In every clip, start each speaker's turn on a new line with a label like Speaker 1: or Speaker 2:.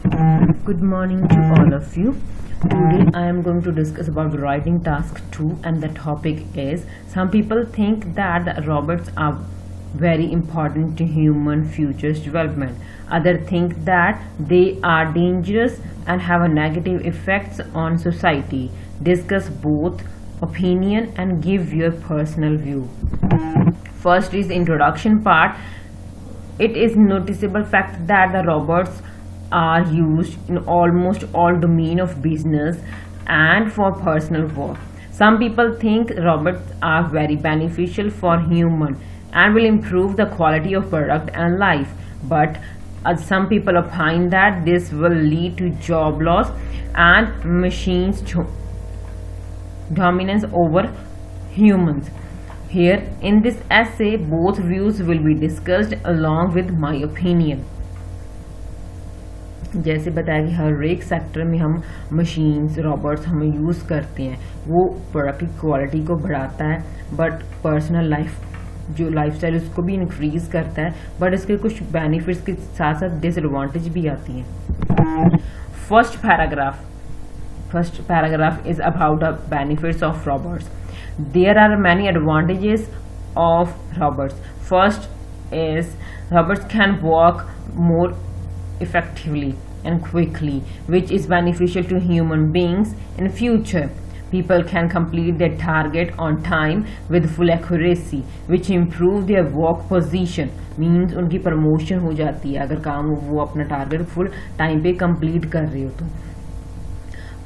Speaker 1: Good morning to all of you. Today I am going to discuss about writing task 2, and the topic is some people think that the robots are very important to human futures development. Others think that they are dangerous and have a negative effects on society. Discuss both opinion and give your personal view. First is the introduction part. It is noticeable fact that the robots are used in almost all domain of business and for personal work. Some people think robots are very beneficial for human and will improve the quality of product and life, but some people opine that this will lead to job loss and machines dominance over humans. Here in this essay, both views will be discussed along with my opinion. जैसे बताया कि हर एक sector में हम machines robots हम use करते हैं, वो प्रोडक्ट की क्वालिटी को बढ़ाता है, बट पर्सनल लाइफ जो लाइफस्टाइल उसको भी इंक्रीज करता है, बट इसके कुछ बेनिफिट्स के साथ साथ डिसएडवांटेज भी आती हैं. First paragraph is about the benefits of robots. There are many advantages of robots. First is robots can work more effectively and quickly, which is beneficial to human beings in future. People can complete their target on time with full accuracy, which improve their work position. Means उनकी promotion हो जाती है अगर काम वो अपना target full time पे complete कर रहे हो तो.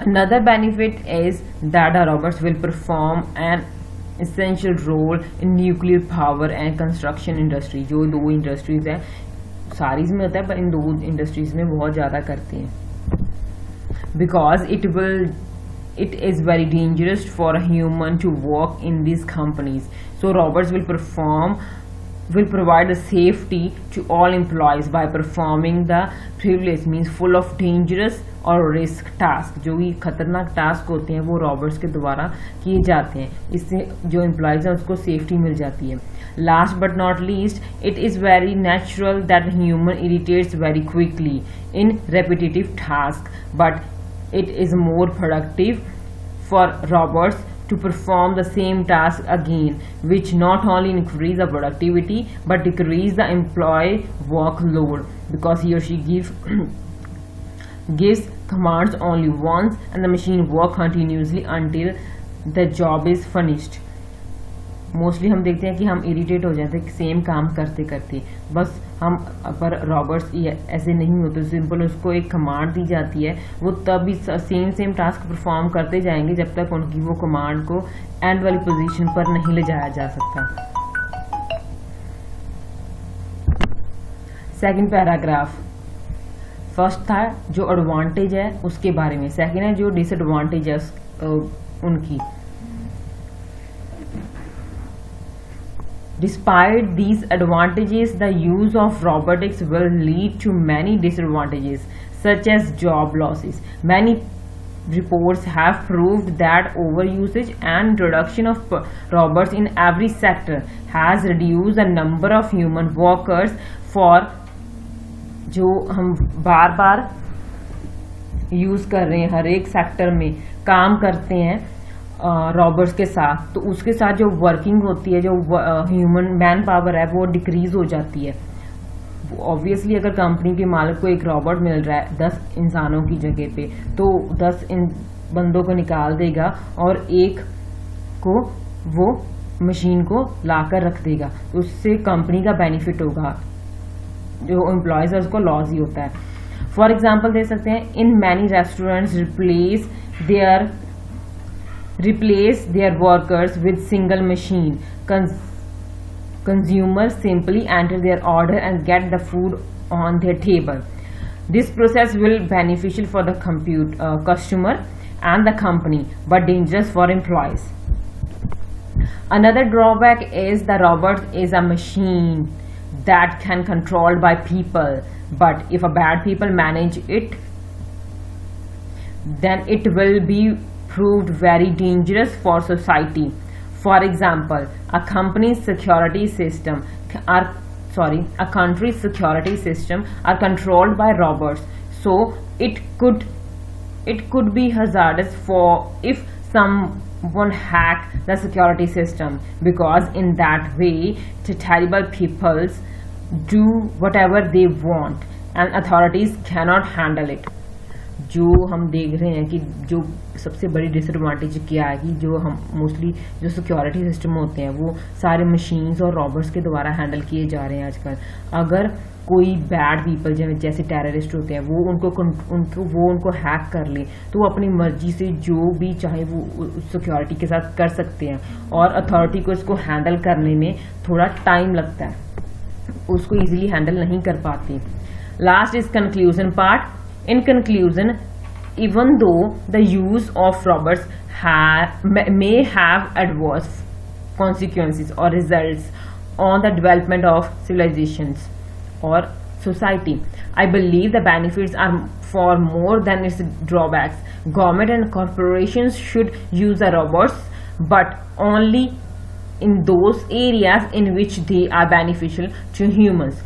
Speaker 1: Another benefit is that the robots will perform an essential role in nuclear power and construction industry. जो दो इंडस्ट्रीज है, सारीज में होता है पर इन दो इंडस्ट्रीज में बहुत ज़्यादा करते हैं. Because it is very dangerous for a human to work in these companies. So robots will provide the safety to all employees by performing the privilege means full of dangerous और risk task. जो भी खतरनाक task होते हैं वो Roberts के द्वारा किए जाते हैं. इससे जो एम्प्लॉयज हैं उसको सेफ्टी मिल जाती है. Last but not least, it is very natural that human irritates very quickly in repetitive task, but it is more productive for robots to perform the same task again, which not only increase the productivity but decrease the employee workload, because he or she gives commands only once and the machine work continuously until the job is finished. Mostly हम देखते हैं कि हम irritate हो जाते हैं same काम करते करते, बस हम पर रॉबर्ट्स ऐसे नहीं होते. सिंपल उसको एक कमांड दी जाती है, वो तब भी सेम टास्क परफॉर्म करते जाएंगे जब तक उनकी वो कमांड को एंड वाली पोजीशन पर नहीं ले जाया जा सकता. Second paragraph. फर्स्ट था जो एडवांटेज है उसके बारे में, सेकंड है जो डिसएडवांटेज है उनकी. Despite these advantages, the use of robotics will lead to many disadvantages, such as job losses. Many reports have proved that overusage and introduction of robots in every sector has reduced the number of human workers. For जो हम बार बार use कर रहे हैं, हर एक sector में काम करते हैं रॉबर्ट्स के साथ, तो उसके साथ जो वर्किंग होती है, जो ह्यूमन मैन पावर है वो डिक्रीज हो जाती है. ऑब्वियसली अगर कंपनी के मालिक को एक रॉबोट मिल रहा है 10 इंसानों की जगह पे, तो 10 बंदों को निकाल देगा और एक को वो मशीन को लाकर रख देगा, तो उससे कंपनी का बेनिफिट होगा, जो एम्प्लॉयज है उसको लॉस ही होता है. फॉर एग्जाम्पल दे सकते हैं, in many restaurants replace their workers with single machine. Consumers simply enter their order and get the food on their table. This process will beneficial for the customer and the company, but dangerous for employees. Another drawback is the robot is a machine that can controlled by people, but if a bad people manage it, then it will be proved very dangerous for society. For example, a country's security system are controlled by robots. So it could be hazardous for if someone hack the security system, because in that way the terrible peoples do whatever they want and authorities cannot handle it. जो हम देख रहे हैं कि जो सबसे बड़ी disadvantage क्या है कि जो हम मोस्टली जो सिक्योरिटी सिस्टम होते हैं वो सारे मशीन्स और रॉबर्स के द्वारा हैंडल किए जा रहे हैं आजकल। अगर कोई बैड पीपल जैसे टेररिस्ट होते हैं वो उनको हैक कर ले तो वो अपनी मर्जी से जो भी चाहे वो सिक्योरिटी के साथ कर सकते हैं, और अथॉरिटी को इसको हैंडल करने में थोड़ा टाइम लगता है, उसको ईजिली हैंडल नहीं कर पाती। Last is conclusion part. In conclusion, even though the use of robots may have adverse consequences or results on the development of civilizations or society, I believe the benefits are far more than its drawbacks. Government and corporations should use the robots, but only in those areas in which they are beneficial to humans.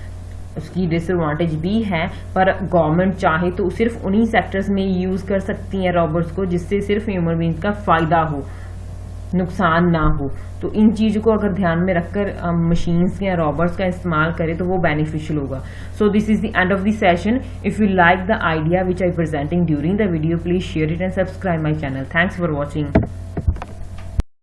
Speaker 1: उसकी disadvantage भी है, पर government चाहे तो सिर्फ उन्हीं sectors में use कर सकती हैं रोबोट्स को जिससे सिर्फ ह्यूमन बीइंग्स का फ़ायदा हो, नुकसान ना हो। तो इन चीज़ों को अगर ध्यान में रखकर मशीन्स या रोबोट्स का इस्तेमाल करें तो वो बेनिफिशियल होगा। So this is the end of the session. If you like the idea which I presenting during the video, please share it and subscribe my channel. Thanks for watching.